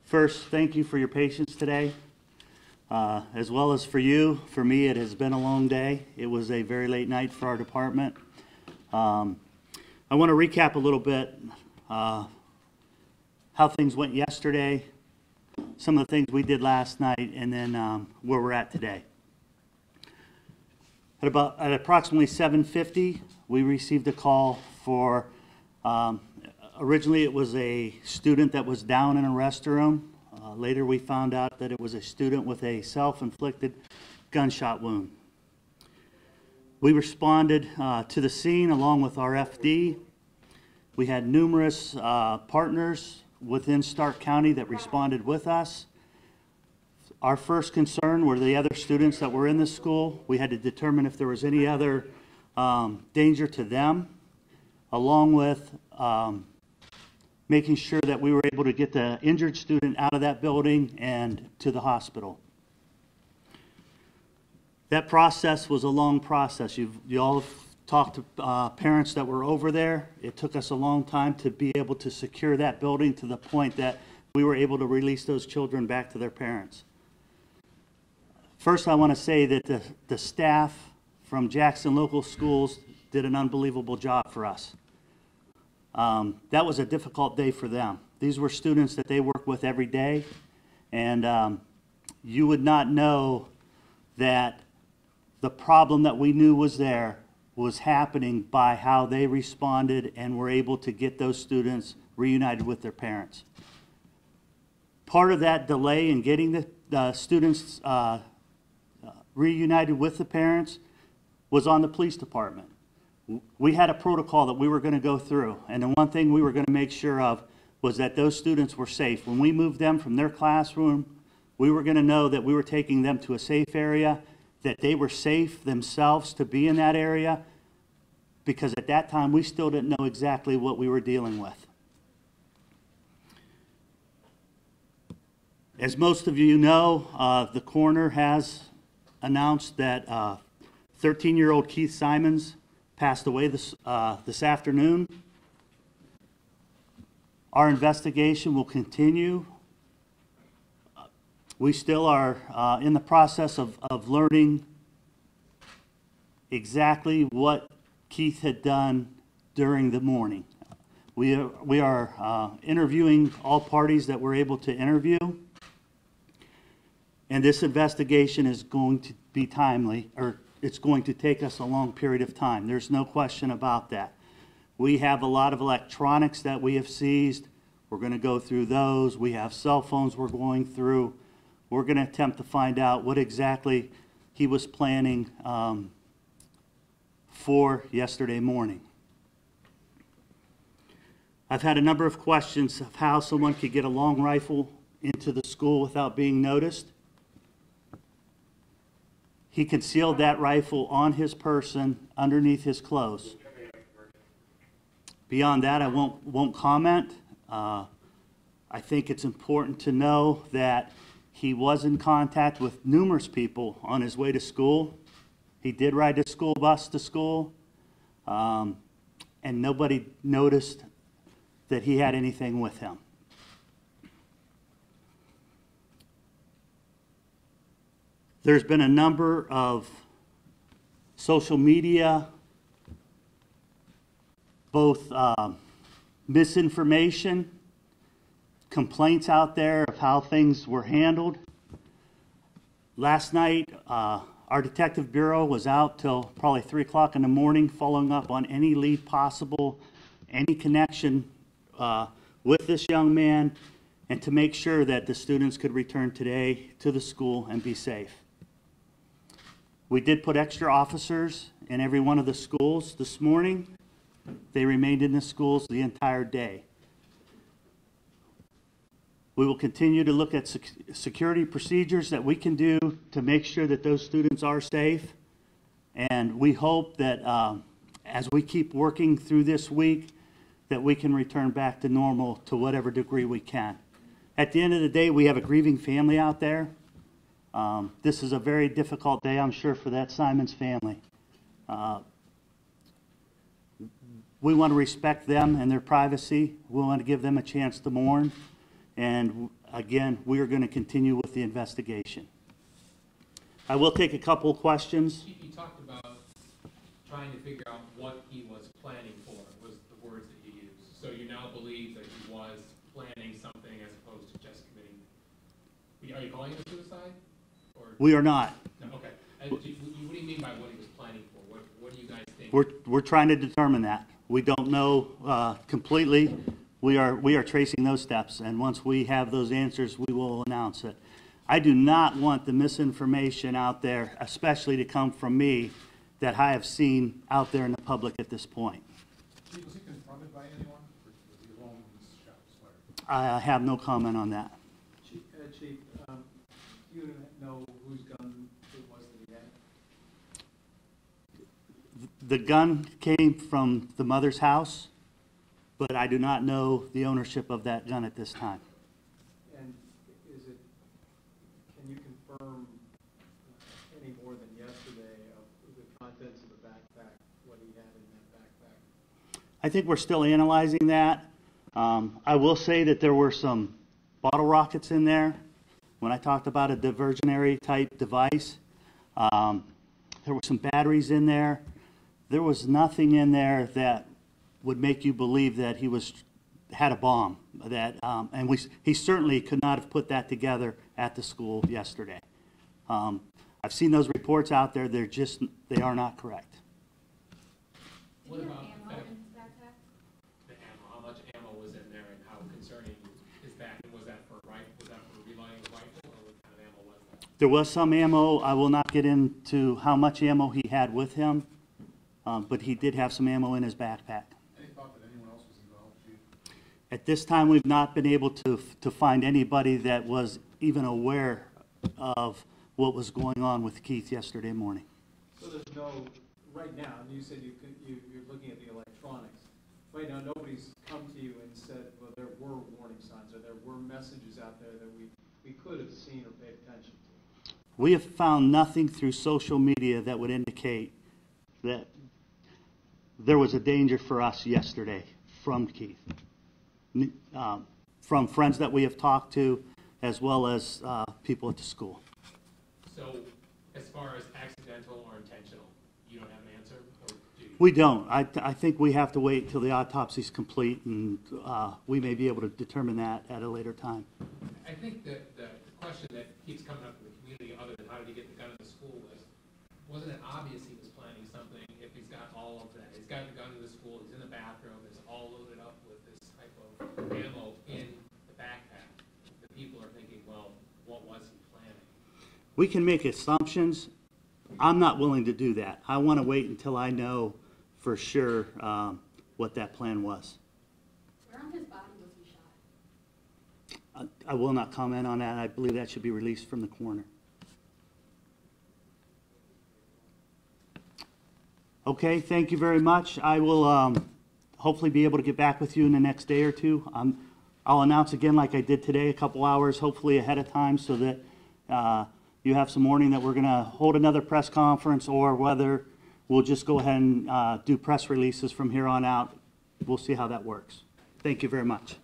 First, thank you for your patience today, as well as for you. For me, it has been a long day. It was a very late night for our department. I want to recap a little bit how things went yesterday, some of the things we did last night, and then where we're at today. At approximately 7:50, we received a call for, originally it was a student that was down in a restroom. Later we found out that it was a student with a self-inflicted gunshot wound. We responded to the scene along with our FD. We had numerous partners within Stark County that responded with us. Our first concern were the other students that were in the school. We had to determine if there was any other danger to them, along with making sure that we were able to get the injured student out of that building and to the hospital. That process was a long process. You all have talked to parents that were over there. It took us a long time to be able to secure that building to the point that we were able to release those children back to their parents. First, I want to say that the staff from Jackson Local Schools did an unbelievable job for us. That was a difficult day for them. These were students that they work with every day, and you would not know that the problem that we knew was there was happening by how they responded and were able to get those students reunited with their parents. Part of that delay in getting the students reunited with the parents was on the police department. We had a protocol that we were going to go through, and the one thing we were going to make sure of was that those students were safe. When we moved them from their classroom, we were going to know that we were taking them to a safe area, that they were safe themselves to be in that area, because at that time we still didn't know exactly what we were dealing with. As most of you know, the coroner has announced that 13-year-old Keith Simons passed away this afternoon. Our investigation will continue. We still are in the process of learning exactly what Keith had done during the morning. We are interviewing all parties that we're able to interview. And this investigation is going to be timely, or it's going to take us a long period of time. There's no question about that. We have a lot of electronics that we have seized. We're going to go through those. We have cell phones we're going through. We're going to attempt to find out what exactly he was planning for yesterday morning. I've had a number of questions of how someone could get a long rifle into the school without being noticed. He concealed that rifle on his person underneath his clothes. Beyond that, I won't comment. I think it's important to know that he was in contact with numerous people on his way to school. He did ride the school bus to school, and nobody noticed that he had anything with him. There's been a number of social media, both misinformation, complaints out there of how things were handled. Last night, our detective bureau was out till probably 3 o'clock in the morning following up on any lead possible, any connection with this young man, and to make sure that the students could return today to the school and be safe. We did put extra officers in every one of the schools this morning. They remained in the schools the entire day. We will continue to look at security procedures that we can do to make sure that those students are safe. And we hope that as we keep working through this week, that we can return back to normal to whatever degree we can. At the end of the day, we have a grieving family out there. This is a very difficult day, I'm sure, for that Simons family. We want to respect them and their privacy. We want to give them a chance to mourn. And again, we are going to continue with the investigation. I will take a couple of questions. You talked about trying to figure out what he was planning for, was the words that you used. So you now believe that he was planning something as opposed to just committing. Are you calling it a suicide? Or? We are not. No, okay. What do you mean by what he was planning for? What do you guys think? We're trying to determine that. We don't know completely. We are tracing those steps, and once we have those answers, we will announce it. I do not want the misinformation out there, especially to come from me, that I have seen out there in the public at this point. Was he confronted by anyone, or was he alone when his shot was fired? I have no comment on that. Chief, do you know whose gun it was that he had? The gun came from the mother's house, but I do not know the ownership of that gun at this time. And can you confirm any more than yesterday of the contents of the backpack, what he had in that backpack? I think we're still analyzing that. I will say that there were some bottle rockets in there. When I talked about a diversionary type device, there were some batteries in there. There was nothing in there that would make you believe that he had a bomb. He certainly could not have put that together at the school yesterday. I've seen those reports out there. They are not correct. What about ammo in his backpack? the ammo? How much ammo was in there, and how concerning is that? And was that for reloading the rifle, or what kind of ammo was that? There was some ammo. I will not get into how much ammo he had with him, but he did have some ammo in his backpack. Any thought that anyone else was involved, Chief? At this time, we've not been able to find anybody that was even aware of what was going on with Keith yesterday morning. So there's no, right now, you said you're looking at the electronics. Right now, nobody's come to you and said, well, there were warning signs, or there were messages out there that we could have seen or paid attention to. We have found nothing through social media that would indicate that there was a danger for us yesterday from Keith. From friends that we have talked to, as well as people at the school. So, as far as accidental or intentional, you don't have an answer, or do you? We don't. I think we have to wait till the autopsy's complete, and we may be able to determine that at a later time. I think that the question that keeps coming up in the community, other than how did he get the gun in the school, wasn't it obvious he was planning something if he's got all of that? He's got the gun in the school, he's in the bathroom, it's all loaded up with this type of ammo in the backpack. The people are thinking, well, what was he planning? We can make assumptions. I'm not willing to do that. I want to wait until I know for sure what that plan was. Where on his body was he shot? I will not comment on that. I believe that should be released from the coroner. Okay, thank you very much. I will hopefully be able to get back with you in the next day or two. I'll announce again like I did today, a couple hours, hopefully ahead of time, so that you have some warning that we're going to hold another press conference, or whether we'll just go ahead and do press releases from here on out. We'll see how that works. Thank you very much.